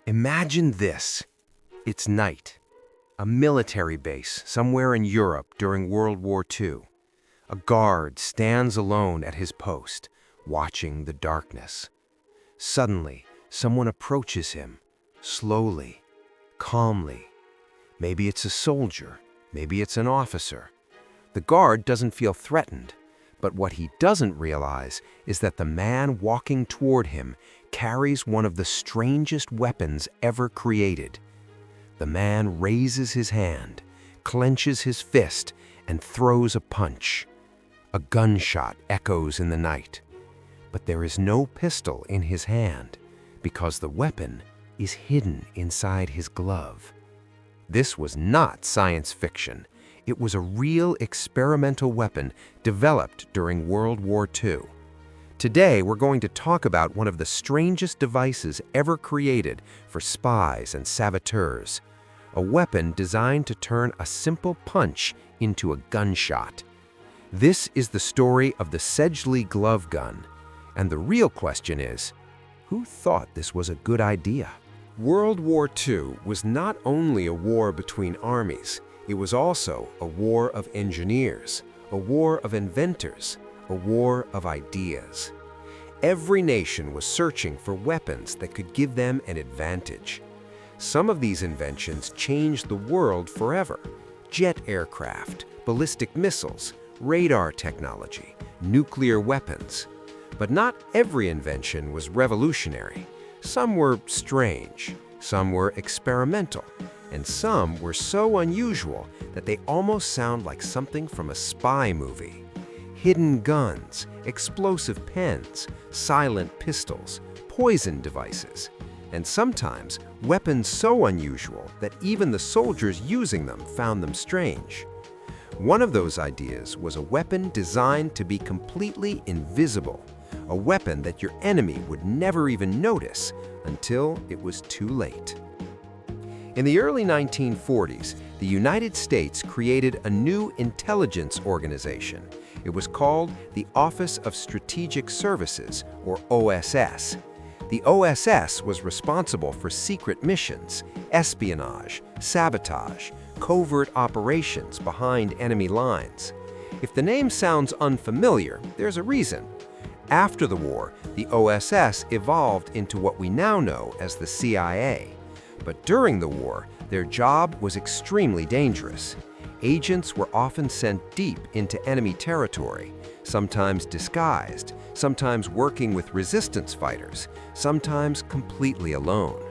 Imagine this. It's night. A military base somewhere in Europe during World War II. A guard stands alone at his post, watching the darkness. Suddenly, someone approaches him, slowly, calmly. Maybe it's a soldier, maybe it's an officer. The guard doesn't feel threatened, but what he doesn't realize is that the man walking toward him carries one of the strangest weapons ever created. The man raises his hand, clenches his fist, and throws a punch. A gunshot echoes in the night. But there is no pistol in his hand because the weapon is hidden inside his glove. This was not science fiction. It was a real experimental weapon developed during World War II. Today, we're going to talk about one of the strangest devices ever created for spies and saboteurs. A weapon designed to turn a simple punch into a gunshot. This is the story of the Sedgley Glove Gun. And the real question is, who thought this was a good idea? World War II was not only a war between armies, it was also a war of engineers, a war of inventors, a war of ideas. Every nation was searching for weapons that could give them an advantage. Some of these inventions changed the world forever. Jet aircraft, ballistic missiles, radar technology, nuclear weapons. But not every invention was revolutionary. Some were strange, some were experimental, and some were so unusual that they almost sound like something from a spy movie. Hidden guns, explosive pens, silent pistols, poison devices, and sometimes weapons so unusual that even the soldiers using them found them strange. One of those ideas was a weapon designed to be completely invisible, a weapon that your enemy would never even notice until it was too late. In the early 1940s, the United States created a new intelligence organization. It was called the Office of Strategic Services, or OSS. The OSS was responsible for secret missions, espionage, sabotage, covert operations behind enemy lines. If the name sounds unfamiliar, there's a reason. After the war, the OSS evolved into what we now know as the CIA. But during the war, their job was extremely dangerous. Agents were often sent deep into enemy territory, sometimes disguised, sometimes working with resistance fighters, sometimes completely alone.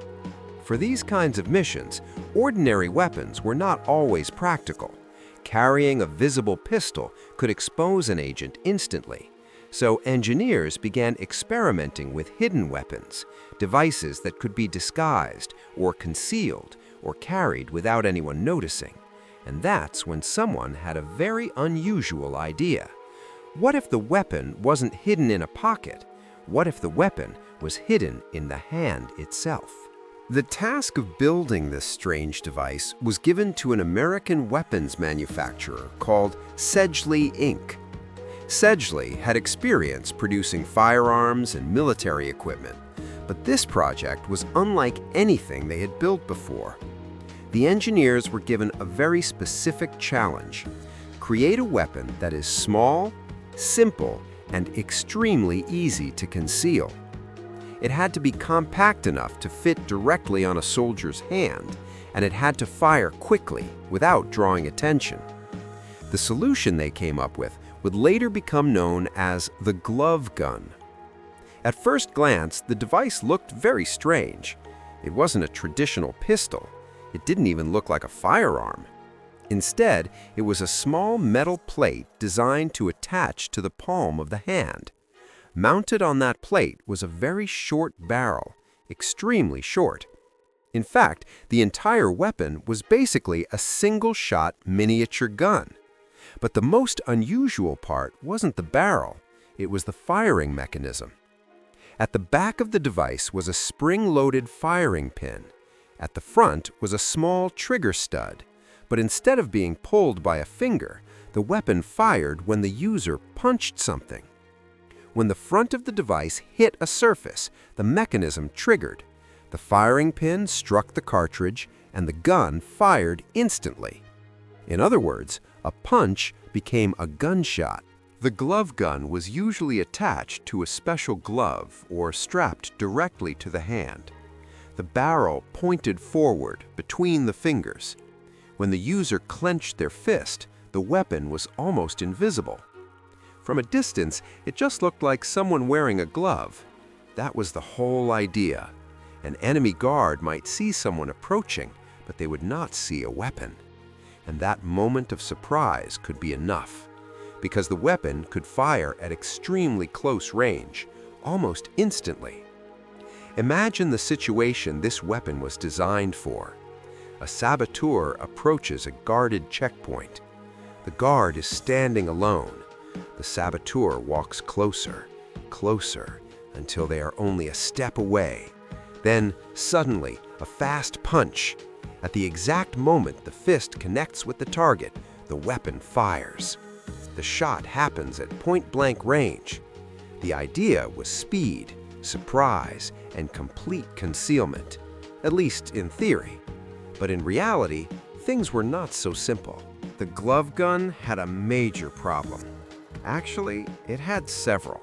For these kinds of missions, ordinary weapons were not always practical. Carrying a visible pistol could expose an agent instantly. So engineers began experimenting with hidden weapons, devices that could be disguised or concealed or carried without anyone noticing. And that's when someone had a very unusual idea. What if the weapon wasn't hidden in a pocket? What if the weapon was hidden in the hand itself? The task of building this strange device was given to an American weapons manufacturer called Sedgley Inc. Sedgley had experience producing firearms and military equipment, but this project was unlike anything they had built before. The engineers were given a very specific challenge: create a weapon that is small, simple, and extremely easy to conceal. It had to be compact enough to fit directly on a soldier's hand, and it had to fire quickly without drawing attention. The solution they came up with would later become known as the glove gun. At first glance, the device looked very strange. It wasn't a traditional pistol. It didn't even look like a firearm. Instead, it was a small metal plate designed to attach to the palm of the hand. Mounted on that plate was a very short barrel, extremely short. In fact, the entire weapon was basically a single-shot miniature gun. But the most unusual part wasn't the barrel, it was the firing mechanism. At the back of the device was a spring-loaded firing pin. At the front was a small trigger stud, but instead of being pulled by a finger, the weapon fired when the user punched something. When the front of the device hit a surface, the mechanism triggered. The firing pin struck the cartridge, and the gun fired instantly. In other words, a punch became a gunshot. The glove gun was usually attached to a special glove or strapped directly to the hand. The barrel pointed forward between the fingers. When the user clenched their fist, the weapon was almost invisible. From a distance, it just looked like someone wearing a glove. That was the whole idea. An enemy guard might see someone approaching, but they would not see a weapon. And that moment of surprise could be enough, because the weapon could fire at extremely close range, almost instantly. Imagine the situation this weapon was designed for. A saboteur approaches a guarded checkpoint. The guard is standing alone. The saboteur walks closer, closer, until they are only a step away. Then, suddenly, a fast punch. At the exact moment the fist connects with the target, the weapon fires. The shot happens at point-blank range. The idea was speed, surprise, and complete concealment, at least in theory. But in reality, things were not so simple. The glove gun had a major problem. Actually, it had several.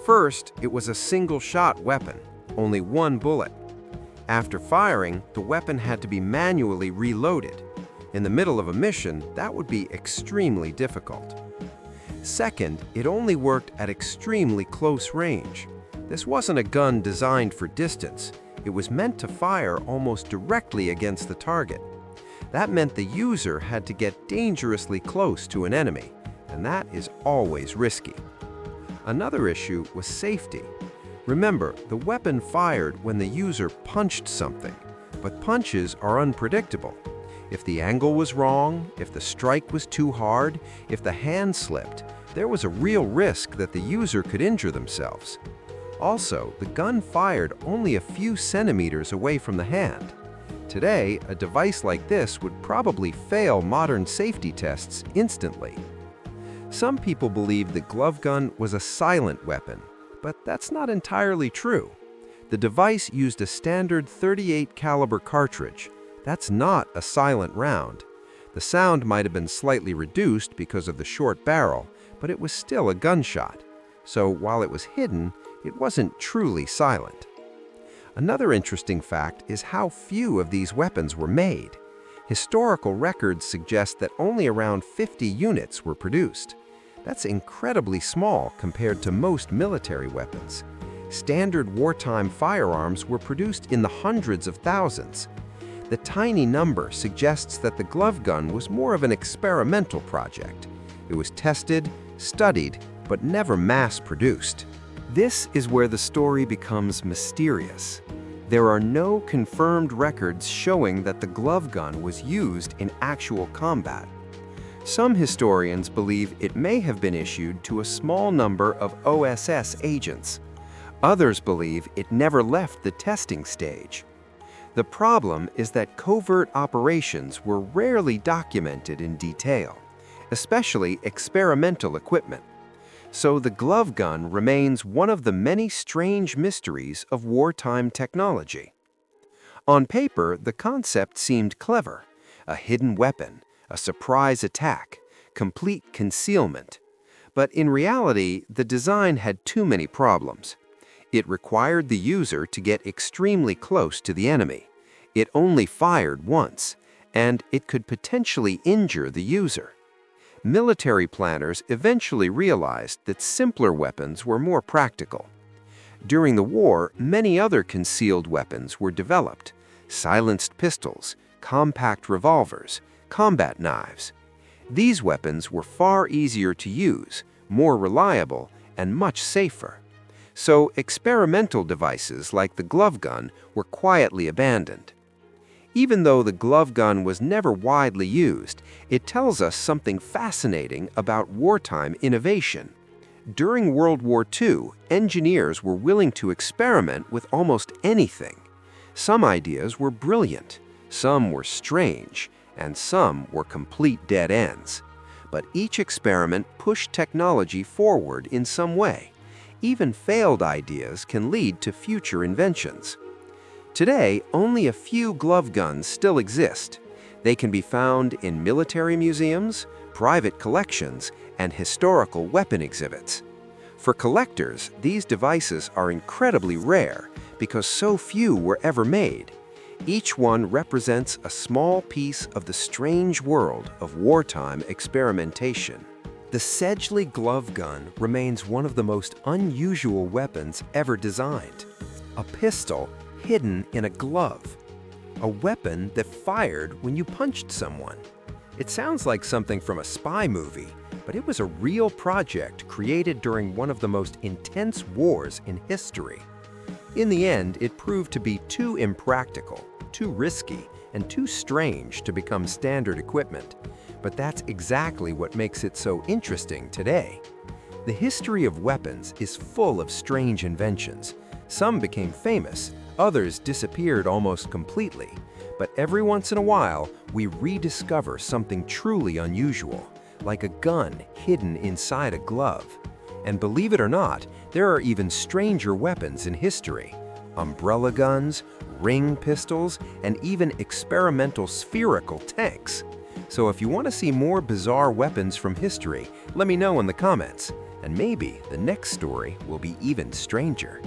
First, it was a single-shot weapon, only one bullet. After firing, the weapon had to be manually reloaded. In the middle of a mission, that would be extremely difficult. Second, it only worked at extremely close range. This wasn't a gun designed for distance. It was meant to fire almost directly against the target. That meant the user had to get dangerously close to an enemy, and that is always risky. Another issue was safety. Remember, the weapon fired when the user punched something, but punches are unpredictable. If the angle was wrong, if the strike was too hard, if the hand slipped, there was a real risk that the user could injure themselves. Also, the gun fired only a few centimeters away from the hand. Today, a device like this would probably fail modern safety tests instantly. Some people believe the glove gun was a silent weapon, but that's not entirely true. The device used a standard .38 caliber cartridge. That's not a silent round. The sound might have been slightly reduced because of the short barrel, but it was still a gunshot. So while it was hidden, it wasn't truly silent. Another interesting fact is how few of these weapons were made. Historical records suggest that only around 50 units were produced. That's incredibly small compared to most military weapons. Standard wartime firearms were produced in the hundreds of thousands. The tiny number suggests that the glove gun was more of an experimental project. It was tested, studied, but never mass-produced. This is where the story becomes mysterious. There are no confirmed records showing that the glove gun was used in actual combat. Some historians believe it may have been issued to a small number of OSS agents. Others believe it never left the testing stage. The problem is that covert operations were rarely documented in detail, especially experimental equipment. So the glove gun remains one of the many strange mysteries of wartime technology. On paper, the concept seemed clever: a hidden weapon, a surprise attack, complete concealment. But in reality, the design had too many problems. It required the user to get extremely close to the enemy. It only fired once, and it could potentially injure the user. Military planners eventually realized that simpler weapons were more practical. During the war, many other concealed weapons were developed: silenced pistols, compact revolvers, combat knives. These weapons were far easier to use, more reliable, and much safer. So experimental devices like the glove gun were quietly abandoned. Even though the glove gun was never widely used, it tells us something fascinating about wartime innovation. During World War II, engineers were willing to experiment with almost anything. Some ideas were brilliant, some were strange, and some were complete dead ends. But each experiment pushed technology forward in some way. Even failed ideas can lead to future inventions. Today, only a few glove guns still exist. They can be found in military museums, private collections, and historical weapon exhibits. For collectors, these devices are incredibly rare because so few were ever made. Each one represents a small piece of the strange world of wartime experimentation. The Sedgley Glove Gun remains one of the most unusual weapons ever designed. A pistol hidden in a glove. A weapon that fired when you punched someone. It sounds like something from a spy movie, but it was a real project created during one of the most intense wars in history. In the end, it proved to be too impractical, too risky, and too strange to become standard equipment. But that's exactly what makes it so interesting today. The history of weapons is full of strange inventions. Some became famous, others disappeared almost completely. But every once in a while, we rediscover something truly unusual, like a gun hidden inside a glove. And believe it or not, there are even stranger weapons in history. Umbrella guns, ring pistols, and even experimental spherical tanks. So if you want to see more bizarre weapons from history, let me know in the comments. And maybe the next story will be even stranger.